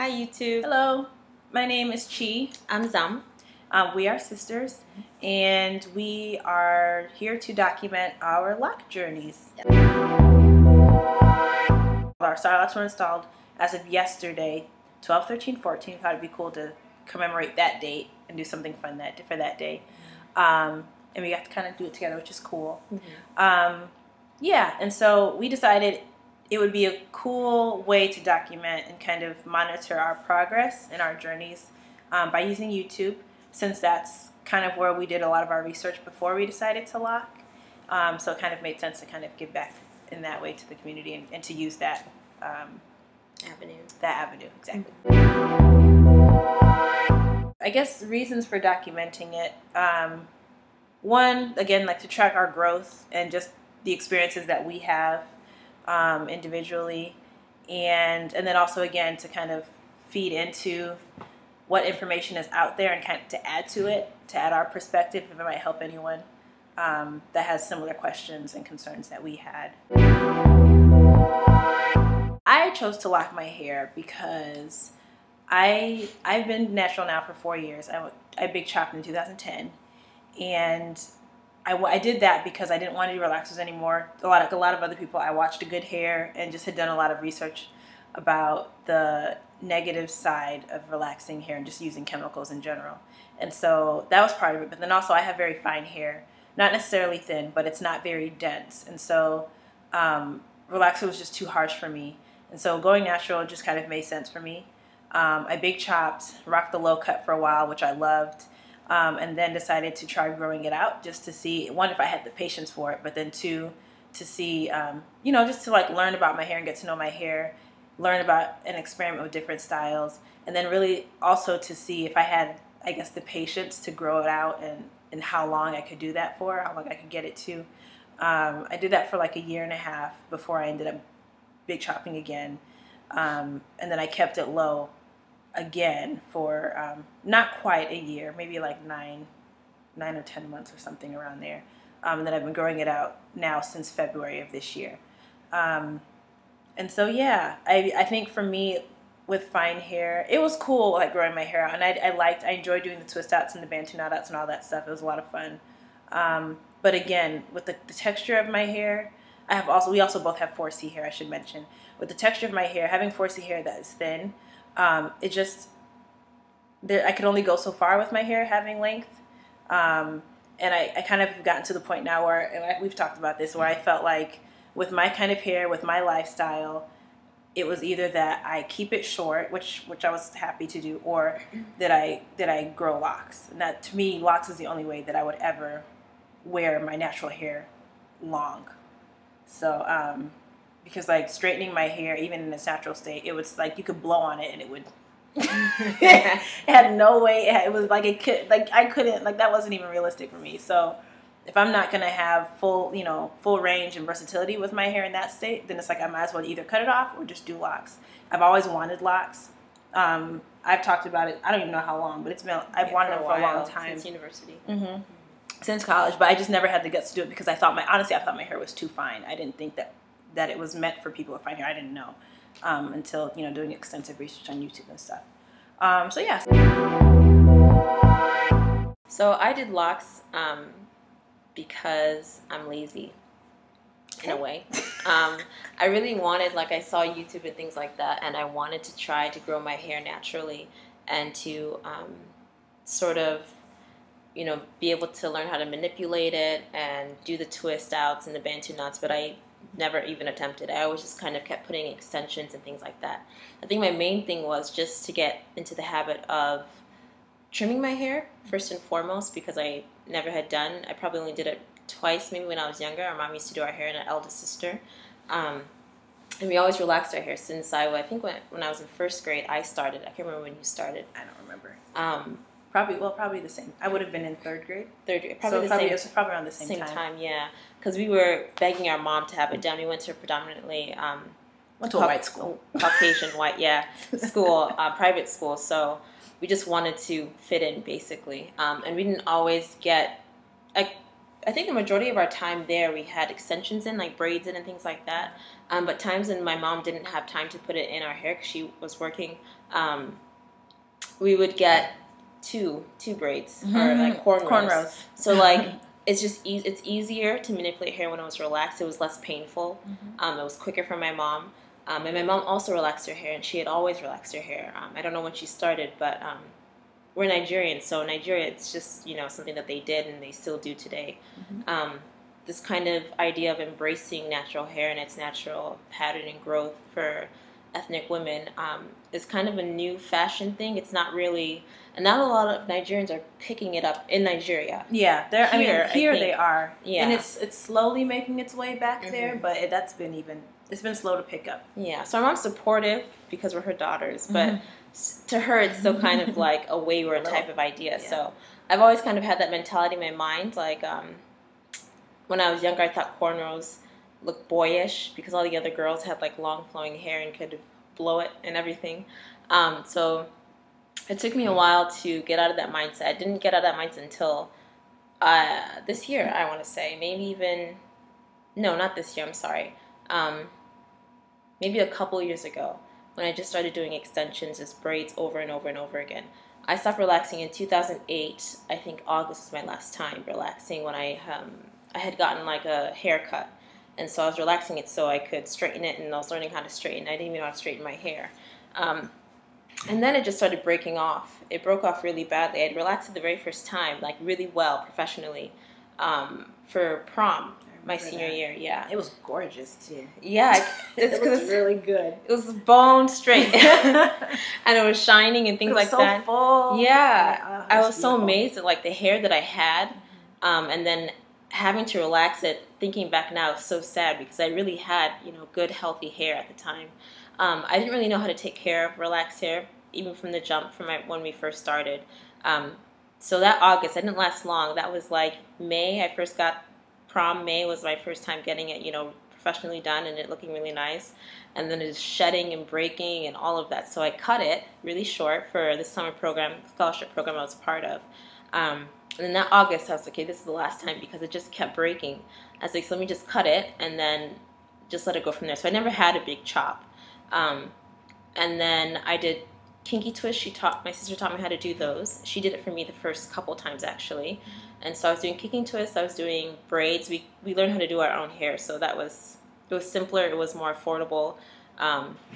Hi YouTube. Hello, my name is Chi. I'm Zam. We are sisters, and we are here to document our lock journeys. Yep. Our star locks were installed as of yesterday, 12/13/14. Thought it'd be cool to commemorate that date and do something fun for that day. And we got to kind of do it together, which is cool. Mm-hmm. Yeah, and so we decided it would be a cool way to document and kind of monitor our progress and our journeys by using YouTube, since that's kind of where we did a lot of our research before we decided to lock. So it kind of made sense to kind of give back in that way to the community and to use that avenue. That avenue, exactly. I guess reasons for documenting it. One, again, like to track our growth and just the experiences that we have individually, and then also again to kind of feed into what information is out there and kind of to add to it, to add our perspective if it might help anyone that has similar questions and concerns that we had. I chose to lock my hair because I've been natural now for 4 years. I big chopped in 2010, and I did that because I didn't want to do relaxers anymore. A lot of other people, I watched Good Hair and just had done a lot of research about the negative side of relaxing hair and just using chemicals in general. And so that was part of it. But then also I have very fine hair, not necessarily thin, but it's not very dense. And so relaxer was just too harsh for me. And so going natural just kind of made sense for me. I big chopped, rocked the low cut for a while, which I loved. And then decided to try growing it out just to see, one, if I had the patience for it, but then two, to see, just to like learn about my hair and get to know my hair, learn about and experiment with different styles, and then really also to see if I had, I guess, the patience to grow it out and how long I could do that for, how long I could get it to. I did that for like 1.5 years before I ended up big chopping again. And then I kept it low again for not quite a year, maybe like 9 or 10 months or something around there. And then I've been growing it out now since February of this year. And so yeah, I think for me with fine hair, it was cool like growing my hair out, and I enjoyed doing the twist outs and the bantu knot outs and all that stuff. It was a lot of fun. But again, with the texture of my hair, we also both have 4C hair, I should mention. With the texture of my hair, having 4C hair that is thin, I could only go so far with my hair having length. And I kind of have gotten to the point now where, and we've talked about this, where I felt like with my kind of hair, with my lifestyle, it was either that I keep it short, which I was happy to do, or that I grow locks. And that, to me, locks is the only way that I would ever wear my natural hair long. So, because like straightening my hair, even in its natural state, it was like you could blow on it and it would. It had no way. It was like I couldn't, like that wasn't even realistic for me. So, if I'm not gonna have full range and versatility with my hair in that state, then it's like I might as well either cut it off or just do locks. I've always wanted locks. I've talked about it. I don't even know how long, but I've wanted them for a long time, since university. Mm-hmm. Since college, but I just never had the guts to do it because I thought my hair was too fine. I didn't think that it was meant for people with fine hair. I didn't know until doing extensive research on YouTube and stuff. So yeah. So I did locks because I'm lazy, in a way. I really wanted, like I saw YouTube and things like that, and I wanted to try to grow my hair naturally and to sort of be able to learn how to manipulate it and do the twist outs and the bantu knots, but I never even attempted. I always just kind of kept putting extensions and things like that. I think my main thing was just to get into the habit of trimming my hair, first and foremost, because I never had done. I probably only did it twice, maybe when I was younger. Our mom used to do our hair, and an eldest sister. And we always relaxed our hair since I think when I was in first grade, I started. I can't remember when you started. I don't remember. Probably the same. I would have been in third grade. It was probably around the same time. Yeah, because we were begging our mom to have it done. We went to a predominantly went to a white school, Caucasian white, school, private school. So we just wanted to fit in, basically, and we didn't always get. I think the majority of our time there, we had extensions in, like braids in and things like that. But times when my mom didn't have time to put it in our hair because she was working, we would get two braids or like cornrows. So like it's just it's easier to manipulate hair when it was relaxed. It was less painful. It was quicker for my mom. And my mom also relaxed her hair, and she had always relaxed her hair. I don't know when she started, but we're Nigerian, so in Nigeria, it's just, you know, something that they did and they still do today. This kind of idea of embracing natural hair and its natural pattern and growth for ethnic women is kind of a new fashion thing. It's not really, and not a lot of Nigerians are picking it up in Nigeria. Yeah, here they are. Yeah, and it's slowly making its way back there, but it's been slow to pick up. Yeah, so my mom's supportive because we're her daughters, but to her it's still kind of like a wayward type of idea. Yeah. So I've always kind of had that mentality in my mind. Like when I was younger, I thought cornrows looked boyish because all the other girls had like long flowing hair and could blow it and everything. So it took me a while to get out of that mindset. I didn't get out of that mindset until this year, I want to say. Maybe even, no, not this year, I'm sorry. Maybe a couple years ago when I just started doing extensions, just braids over and over and over again. I stopped relaxing in 2008. I think August was my last time relaxing when I had gotten like a haircut. And so I was relaxing it so I could straighten it, and I was learning how to straighten. I didn't even know how to straighten my hair. And then it just started breaking off. It broke off really badly. I had relaxed it the very first time, like really well, professionally, for prom. My senior year, yeah. It was gorgeous, too. Yeah. It was really good. It was bone straight. And it was shining and things like that. It was so full. Yeah. I was so amazed at, like, the hair that I had. And then having to relax it, thinking back now, is so sad because I really had, you know, good, healthy hair at the time. I didn't really know how to take care of relaxed hair, even from the jump from when we first started. So that August, I didn't last long. That was, like, May. I first got prom. May was my first time getting it, you know, professionally done and it looking really nice. And then it's shedding and breaking and all of that. So I cut it really short for the summer program, scholarship program I was a part of. And then that August, I was like, okay, this is the last time because it just kept breaking. I was like, so let me just cut it and then just let it go from there. So I never had a big chop. And then I did kinky twist. My sister taught me how to do those. She did it for me the first couple times, actually. And so I was doing kicking twists, I was doing braids. We learned how to do our own hair, so it was simpler, it was more affordable,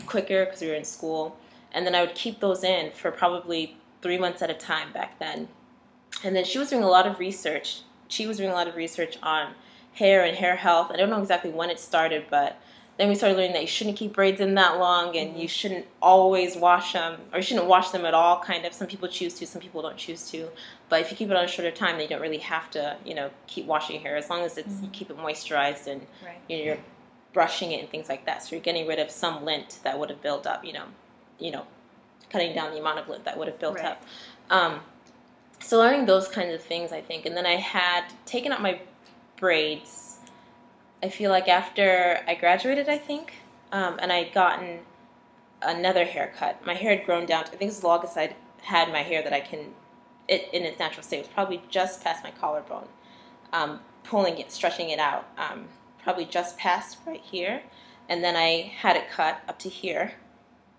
quicker because we were in school. And then I would keep those in for probably 3 months at a time back then. And then she was doing a lot of research. She was doing a lot of research on hair and hair health. I don't know exactly when it started, but then we started learning that you shouldn't keep braids in that long and you shouldn't always wash them, or you shouldn't wash them at all, kind of. Some people choose to, some people don't choose to. But if you keep it on a shorter time, then you don't really have to, you know, keep washing your hair as long as you keep it moisturized and you know, you're brushing it and things like that. So you're getting rid of some lint that would have built up, you know, cutting down the amount of lint that would have built up. So learning those kinds of things, I think. And then I had taken out my braids, I feel like after I graduated, I think, and I had gotten another haircut. My hair had grown down to, I think this is the longest I'd had my hair that I can, in its natural state. It was probably just past my collarbone, pulling it, stretching it out, probably just past right here. And then I had it cut up to here,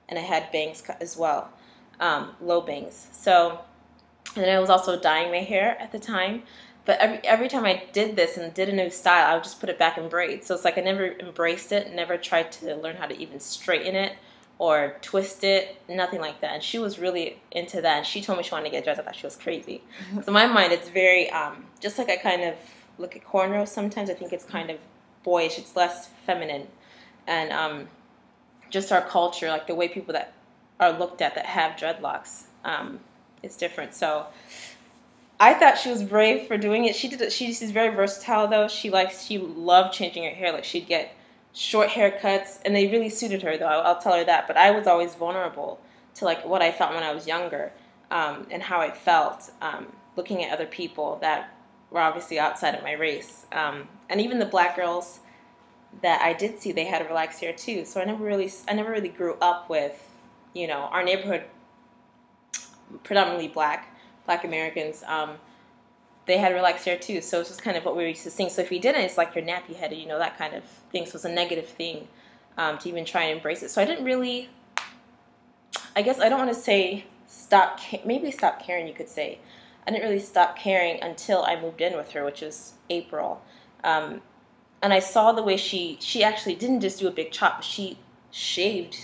and I had bangs cut as well, low bangs. So, and then I was also dyeing my hair at the time. But every time I did this and did a new style, I would just put it back in braids. So it's like I never embraced it, never tried to learn how to even straighten it or twist it, nothing like that. And she was really into that. And she told me she wanted to get dressed. I thought she was crazy. So in my mind, it's very, just like I kind of look at cornrows sometimes, I think it's kind of boyish. It's less feminine. And just our culture, like the way people that are looked at that have dreadlocks, is different. So I thought she was brave for doing it. She's very versatile though. She loved changing her hair. Like she'd get short haircuts, and they really suited her though. I'll tell her that. But I was always vulnerable to like what I thought when I was younger, and how I felt looking at other people that were obviously outside of my race. And even the black girls that I did see, they had relaxed hair too. So I never really grew up with, you know, our neighborhood, predominantly black Americans, they had relaxed hair too. So it's just kind of what we were used to seeing. So if you didn't, it's like you're nappy headed, you know, that kind of thing. So it's a negative thing to even try and embrace it. So I didn't really, I guess I don't want to say maybe stop caring, you could say. I didn't really stop caring until I moved in with her, which was April. And I saw the way she actually didn't just do a big chop, but she shaved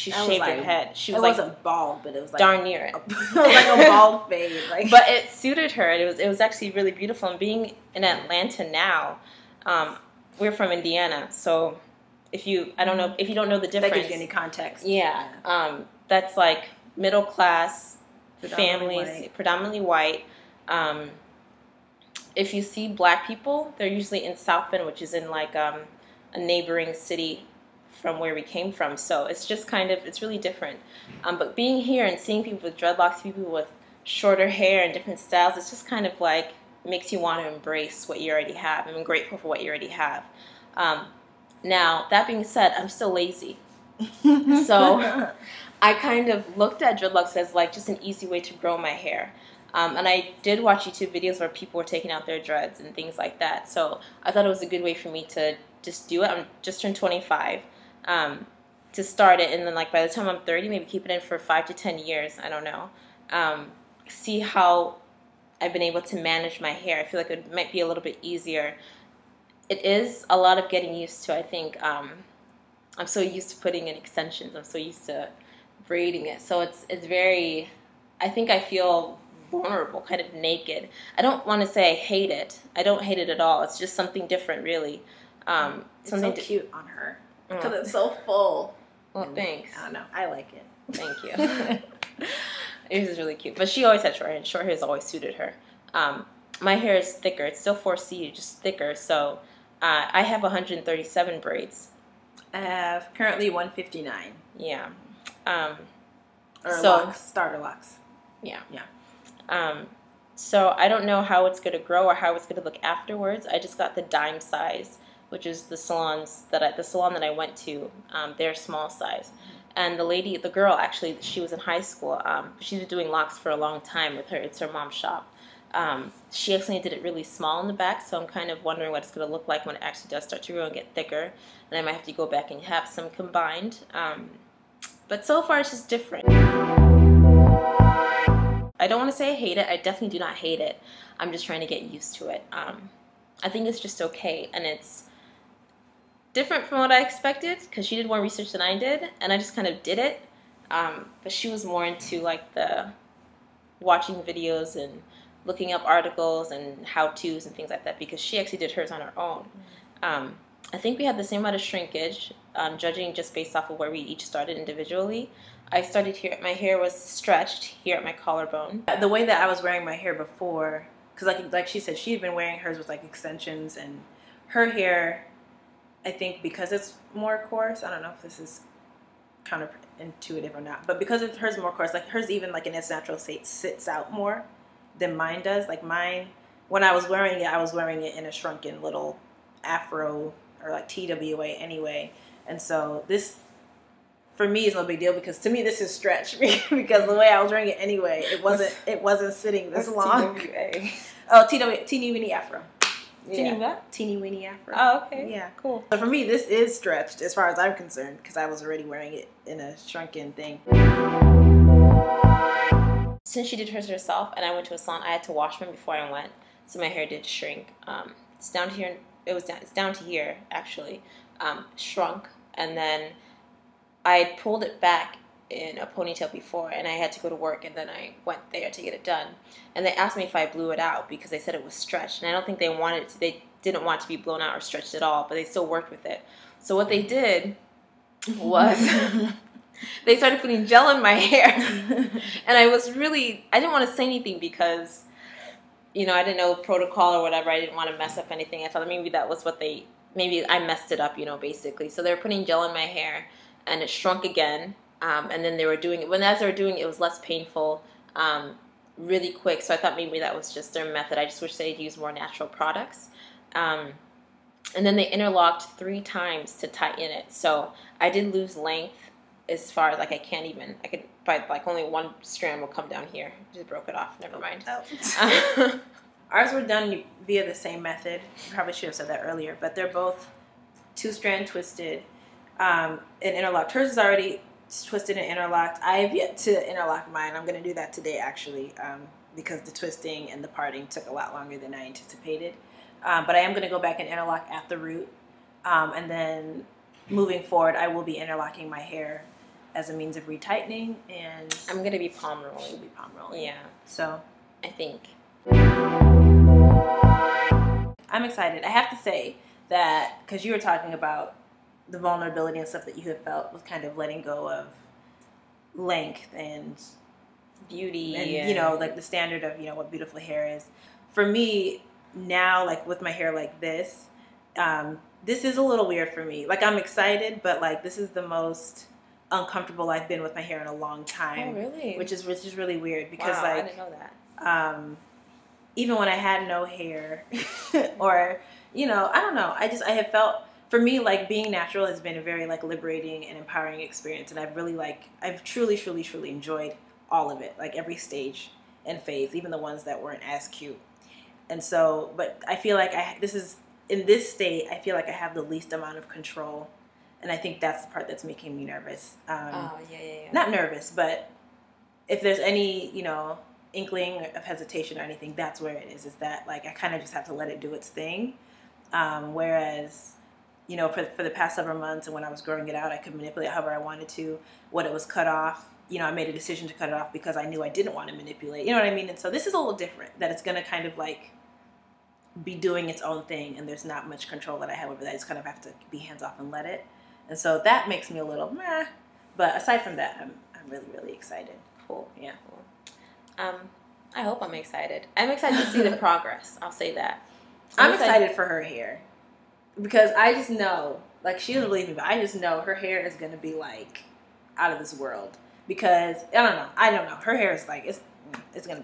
her head. She was it wasn't bald, but it was like darn near it. It was like a bald fade. Like. But it suited her. It was actually really beautiful. And being in Atlanta now, we're from Indiana, so if you don't know the difference. That gives you any context. Yeah. That's like middle class families, predominantly white. If you see black people, they're usually in South Bend, which is in like a neighboring city from where we came from. So it's just kind of, it's really different. But being here and seeing people with dreadlocks, people with shorter hair and different styles, it's just kind of like makes you want to embrace what you already have. I'm grateful for what you already have. Now, that being said, I'm still lazy. So I kind of looked at dreadlocks as like just an easy way to grow my hair. And I did watch YouTube videos where people were taking out their dreads and things like that. So I thought it was a good way for me to just do it. I'm just turned 25 to start it. And then like by the time I'm 30, maybe keep it in for 5 to 10 years. I don't know. See how I've been able to manage my hair. I feel like it might be a little bit easier. It is a lot of getting used to. I think I'm so used to putting in extensions. I'm so used to braiding it. So it's very, I think I feel vulnerable, kind of naked. I don't want to say I hate it. I don't hate it at all. It's just something different, really. It's so cute on her because it's so full. Well, thanks. I don't know. I like it. Thank you. Yours is really cute. But she always had short hair, and short hair has always suited her. My hair is thicker. It's still 4C, just thicker. So I have 137 braids. I have currently 159. Yeah. Locs, starter locks. Yeah. Yeah. So I don't know how it's going to grow or how it's going to look afterwards. I just got the dime size, which is the salon that I went to, their small size. And the girl actually, she was in high school. She's been doing locks for a long time with her. It's her mom's shop. She actually did it really small in the back, so I'm kind of wondering what it's going to look like when it actually does start to grow and get thicker. And I might have to go back and have some combined. But so far, it's just different. I don't want to say I hate it. I definitely do not hate it. I'm just trying to get used to it. I think it's just okay, and it's different from what I expected because she did more research than I did, and I just kind of did it. But she was more into like the watching videos and looking up articles and how-tos and things like that because she actually did hers on her own. I think we had the same amount of shrinkage, judging just based off of where we each started individually. I started here, my hair was stretched here at my collarbone. The way that I was wearing my hair before, because like she said, she had been wearing hers with like extensions, and her hair, I think because it's more coarse, I don't know if this is counterintuitive or not, but because hers more coarse, like hers even like in its natural state sits out more than mine does. Like mine, when I was wearing it in a shrunken little afro or like TWA anyway, and so this for me is no big deal because to me this is stretch because the way I was wearing it anyway, it wasn't sitting this long. TWA? Oh, teeny weeny afro. Teeny what? Teeny weeny afro. Oh, okay. Yeah, cool. So for me, this is stretched as far as I'm concerned because I was already wearing it in a shrunken thing. Since she did hers herself and I went to a salon, I had to wash them before I went, so my hair did shrink. It's down to here. It's down to here actually. Shrunk, and then I had pulled it back in a ponytail before, and I had to go to work, and then I went there to get it done. And they asked me if I blew it out because they said it was stretched, and I don't think they wanted it to. They didn't want it to be blown out or stretched at all, but they still worked with it. So what they did was they started putting gel in my hair, and I didn't want to say anything because, you know, I didn't know protocol or whatever. I didn't want to mess up anything. I thought maybe that was maybe I messed it up, you know, basically. So they were putting gel in my hair, and it shrunk again. And then they were doing it. As they were doing it, it was less painful, really quick. So I thought maybe that was just their method. I just wish they'd use more natural products. And then they interlocked 3 times to tighten it. So I did lose length as far as like I could, by like only one strand will come down here. Just broke it off. Never mind. Oh. Ours were done via the same method. Probably should have said that earlier, but they're both 2-strand twisted and interlocked. Hers is already twisted and interlocked. I have yet to interlock mine. I'm going to do that today, actually, because the twisting and the parting took a lot longer than I anticipated. But I am going to go back and interlock at the root. And then moving forward, I will be interlocking my hair as a means of retightening. And I'm going to be palm rolling. You'll be palm rolling. Yeah. So I think. I'm excited. I have to say that, because you were talking about the vulnerability and stuff that you have felt with kind of letting go of length and beauty and you know, like the standard of, you know, what beautiful hair is. For me now, like with my hair like this is a little weird for me. Like, I'm excited, but like this is the most uncomfortable I've been with my hair in a long time. Oh, really? Which is really weird because, wow, like, I didn't know that. Even when I had no hair or, you know, I don't know. I have felt, for me, like, being natural has been a very, like, liberating and empowering experience. And I've truly enjoyed all of it, like every stage and phase, even the ones that weren't as cute. And so, but I feel like in this state, I feel like I have the least amount of control. And I think that's the part that's making me nervous. Yeah. Not nervous, but if there's any, you know, inkling of hesitation or anything, that's where it is that, like, I kind of just have to let it do its thing. Whereas, you know, for the past several months and when I was growing it out, I could manipulate however I wanted to. When it was cut off, you know, I made a decision to cut it off because I knew I didn't want to manipulate. You know what I mean? And so this is a little different, that it's going to kind of like be doing its own thing, and there's not much control that I have over that. I just kind of have to be hands off and let it. And so that makes me a little meh. But aside from that, I'm really excited. Cool. Yeah. Cool. I hope I'm excited. I'm excited to see the progress. I'll say that. I'm excited for her hair because I just know, like, she doesn't believe me, but I just know her hair is going to be like out of this world because I don't know. Her hair is like, it's going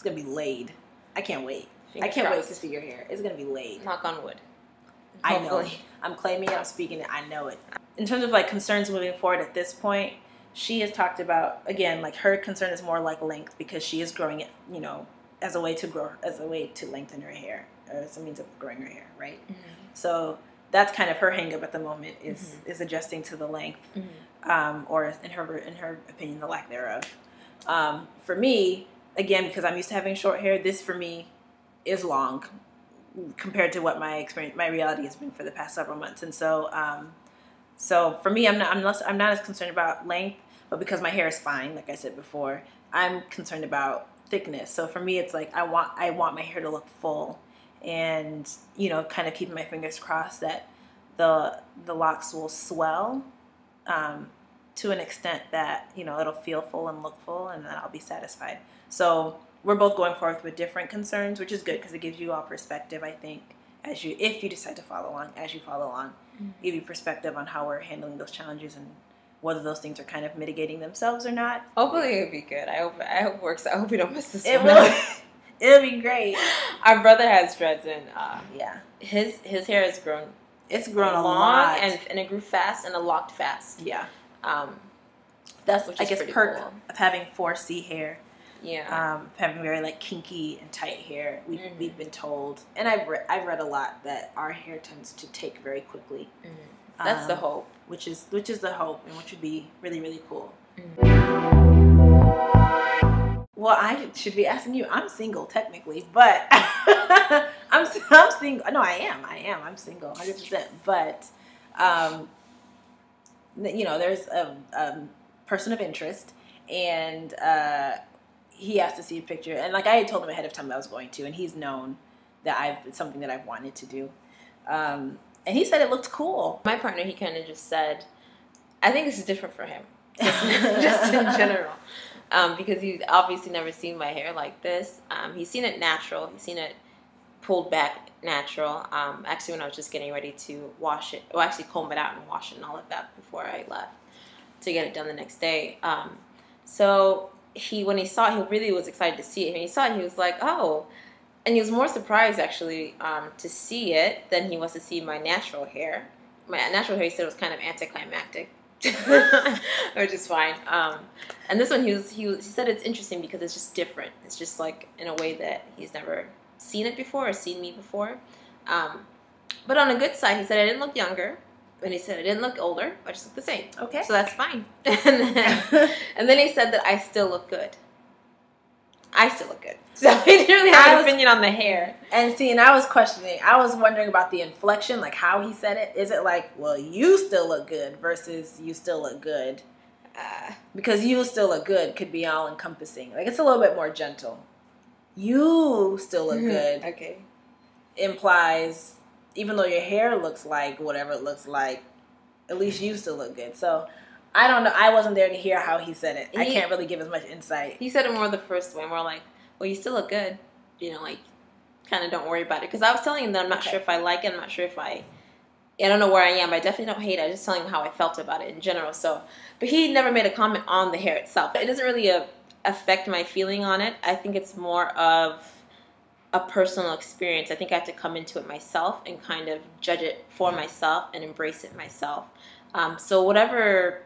to be laid. I can't wait. I can't wait to see your hair. It's going to be laid. Knock on wood. I know it. I'm claiming it. I'm speaking it. I know it. In terms of, like, concerns moving forward at this point, she has talked about, again, like, her concern is more like length because she is growing it, you know, as a way to lengthen her hair, or as a means of growing her hair, right? Mm-hmm. So that's kind of her hang up at the moment is adjusting to the length, or in her opinion, the lack thereof. For me, again, because I'm used to having short hair, this for me is long compared to what my reality has been for the past several months. And so, so for me, I'm not as concerned about length, but because my hair is fine, like I said before, I'm concerned about thickness. So for me, it's like I want my hair to look full, and, you know, kind of keeping my fingers crossed that the locks will swell to an extent that, you know, it'll feel full and look full, and then I'll be satisfied. So we're both going forth with different concerns, which is good because it gives you all perspective, I think, if you decide to follow along, give you perspective on how we're handling those challenges and whether those things are kind of mitigating themselves or not. Hopefully it'll be good. I hope it works. I hope we don't miss this one. It'll be great. Our brother has dreads, and yeah, his hair has grown. It's grown a long, lot, and it grew fast and it locked fast. Yeah, that's, I guess, perk cool of having 4C hair. Yeah, having very, like, kinky and tight hair. We've been told, and I've read a lot that our hair tends to take very quickly. That's the hope. Which is the hope, and which would be really cool. Well, I should be asking you. I'm single technically, but I'm single. No, I am. I'm single, 100%. But you know, there's a person of interest, and he asked to see a picture, and, like, I had told him ahead of time that I was going to, and he's known that it's something that I've wanted to do. And he said it looked cool. My partner, he kind of just said, I think this is different for him, just in general, because he's obviously never seen my hair like this. He's seen it natural. He's seen it pulled back natural. Actually, when I was just getting ready to wash it, or actually comb it out and wash it and all of that before I left to get it done the next day. So when he saw it, he really was excited to see it. When he saw it, he was like, oh. And he was more surprised, actually, to see it than he was to see my natural hair. My natural hair, he said, was kind of anticlimactic, which is fine. And this one, he said it's interesting because it's just different. It's just, like, in a way that he's never seen it before or seen me before. But on a good side, he said I didn't look younger. And he said I didn't look older. I just looked the same. Okay. So that's fine. And then he said that I still look good. I still look good. So he didn't really have an opinion on the hair. And see, and I was questioning. I was wondering about the inflection, like how he said it. Is it like, well, you still look good versus you still look good? Because you still look good could be all encompassing. Like it's a little bit more gentle. You still look good. Okay. Implies, even though your hair looks like whatever it looks like, at least you still look good. So I don't know. I wasn't there to hear how he said it. I can't really give as much insight. He said it more the first way, more like, well, you still look good. You know, like, kind of don't worry about it. Because I was telling him that I'm not sure if I like it. I'm not sure if I don't know where I am. But I definitely don't hate it. I was just telling him how I felt about it in general. So, but he never made a comment on the hair itself. It doesn't really affect my feeling on it. I think it's more of a personal experience. I think I have to come into it myself and kind of judge it for myself and embrace it myself. So whatever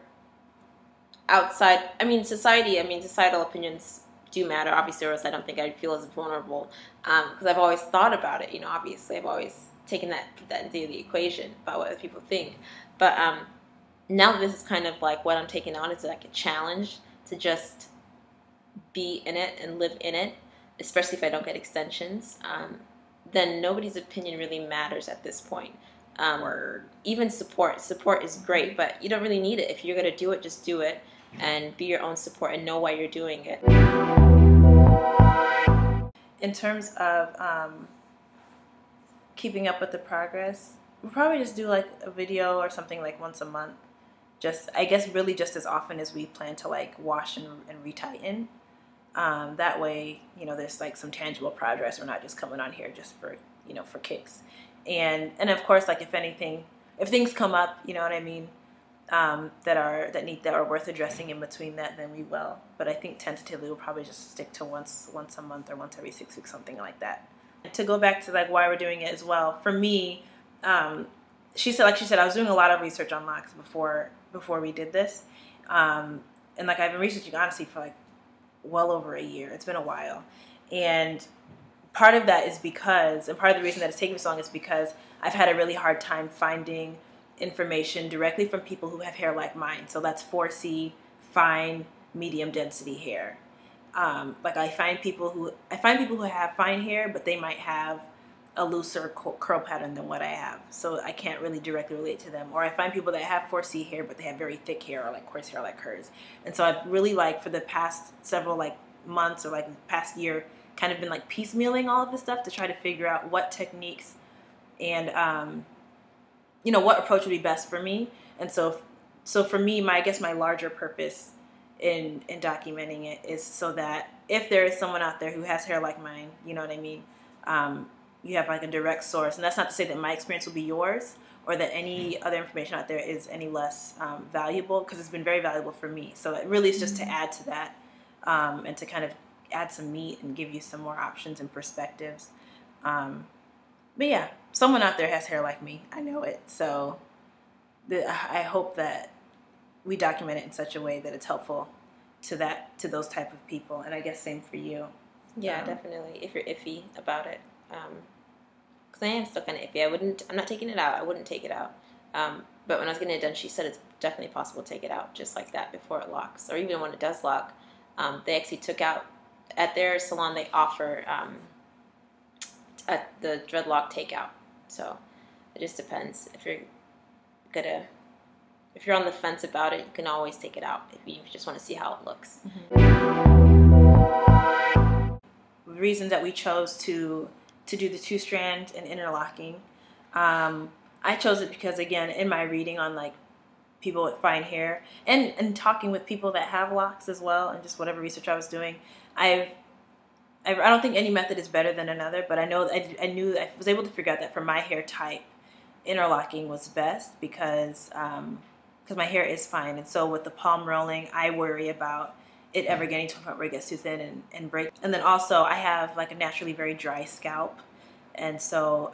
societal opinions do matter, obviously, or else I don't think I'd feel as vulnerable, because I've always thought about it, obviously, I've always taken that into the equation about what other people think, but now that this is kind of like what I'm taking on is like a challenge to just be in it and live in it, especially if I don't get extensions, then nobody's opinion really matters at this point. Even support is great, but you don't really need it. If you're going to do it, just do it and be your own support and know why you're doing it. In terms of keeping up with the progress, we'll probably just do like a video or something like once a month. Just, I guess, really just as often as we plan to like wash and retighten. That way, there's like some tangible progress. We're not just coming on here just for, for kicks. And of course, like if things come up, you know what I mean, that are worth addressing in between that, then we will. But I think tentatively we'll probably just stick to once a month or once every 6 weeks, something like that. To go back to like why we're doing it as well, for me, she said I was doing a lot of research on Locs before we did this, and like I've been researching honestly for like well over a year. It's been a while, and part of that is because, and part of the reason that it's taking so long is because I've had a really hard time finding information directly from people who have hair like mine. So that's 4C, fine, medium density hair. Like I find people who have fine hair, but they might have a looser curl pattern than what I have. So I can't really directly relate to them. Or I find people that have 4C hair, but they have very thick hair or like coarse hair like hers. And so I've really like for the past several like months or like past year, kind of been like piecemealing all of this stuff to try to figure out what techniques and what approach would be best for me. And so for me, I guess my larger purpose in documenting it is so that if there is someone out there who has hair like mine, you know what I mean, you have like a direct source. And that's not to say that my experience will be yours or that any other information out there is any less valuable, because it's been very valuable for me. So it really is just to add to that and to kind of add some meat and give you some more options and perspectives. But yeah, someone out there has hair like me. I know it. So I hope that we document it in such a way that it's helpful to those type of people. And I guess same for you. Yeah, definitely. If you're iffy about it, because I am still kind of iffy. I'm not taking it out. I wouldn't take it out. But when I was getting it done, she said it's definitely possible to take it out just like that before it locks, or even when it does lock. They actually took out at their salon. They offer at the dreadlock takeout. So it just depends. If you're on the fence about it, you can always take it out if you just want to see how it looks. The reasons that we chose to do the 2-strand and interlocking, I chose it because, again, in my reading on like people with fine hair and talking with people that have locks as well, and just whatever research I was doing, I don't think any method is better than another, but I was able to figure out that for my hair type, interlocking was best because my hair is fine. And so with the palm rolling, I worry about it ever getting to a point where it gets too thin and break. And then also I have like a naturally very dry scalp. And so,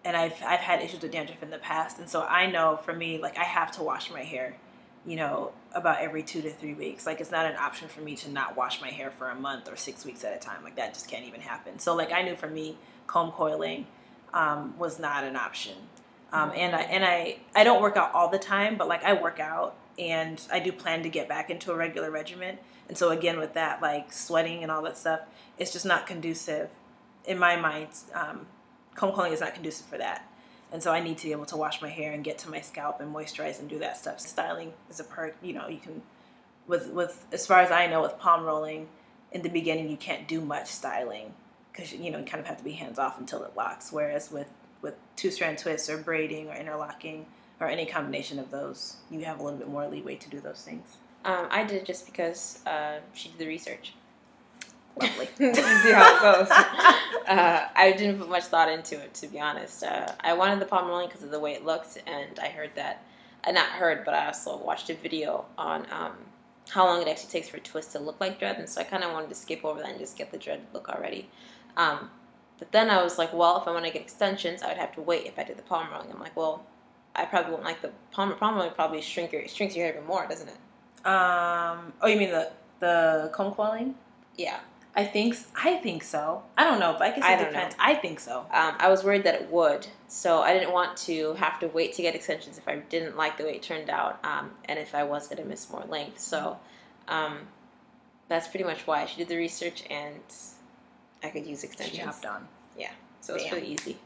and I've had issues with dandruff in the past. And so I know for me, like I have to wash my hair about every 2 to 3 weeks. Like, it's not an option for me to not wash my hair for a month or 6 weeks at a time. Like, that just can't even happen. So, like, I knew for me, comb coiling was not an option. And I don't work out all the time, but like I work out and I do plan to get back into a regular regimen. And so again, with that, like sweating and all that stuff, it's just not conducive in my mind. Comb coiling is not conducive for that. And so I need to be able to wash my hair and get to my scalp and moisturize and do that stuff. Styling is a perk, you can, with as far as I know, with palm rolling, in the beginning you can't do much styling because you kind of have to be hands off until it locks. Whereas with two-strand twists or braiding or interlocking or any combination of those, you have a little bit more leeway to do those things. I did just because she did the research. Lovely. To see how it goes. I didn't put much thought into it, to be honest. I wanted the palm rolling because of the way it looks, and I heard that, not heard, but I also watched a video on how long it actually takes for a twist to look like dread, and so I kind of wanted to skip over that and just get the dread look already. But then I was like, well, if I want to get extensions, I would have to wait if I did the palm rolling. I'm like, well, I probably won't like the palm rolling. Probably shrinks your hair even more, doesn't it? Oh, you mean the comb coiling? Yeah. I think so. I don't know, but I guess it depends. I think so. I was worried that it would, so I didn't want to have to wait to get extensions if I didn't like the way it turned out, and if I was going to miss more length. So that's pretty much why. She did the research, and I could use extensions. She hopped on. Yeah, so it's pretty easy.